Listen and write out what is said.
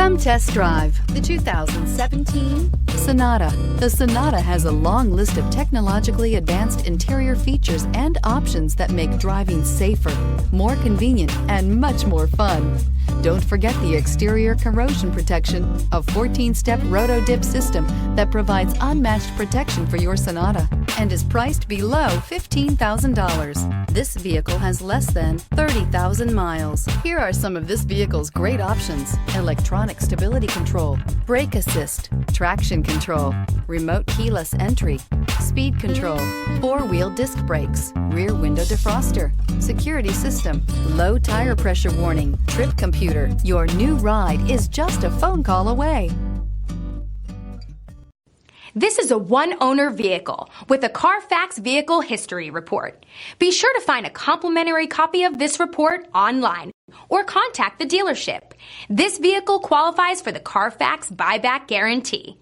Come test drive the 2017 Sonata. The Sonata has a long list of technologically advanced interior features and options that make driving safer, more convenient, and much more fun. Don't forget the exterior corrosion protection, a 14-step roto-dip system that provides unmatched protection for your Sonata and is priced below $15,000. This vehicle has less than 30,000 miles. Here are some of this vehicle's great options: electronic stability control, brake assist, traction control, remote keyless entry, speed control, four-wheel disc brakes, rear window defroster, security system, low tire pressure warning, trip computer. Your new ride is just a phone call away. This is a one-owner vehicle with a Carfax Vehicle History Report. Be sure to find a complimentary copy of this report online or contact the dealership. This vehicle qualifies for the Carfax Buyback Guarantee.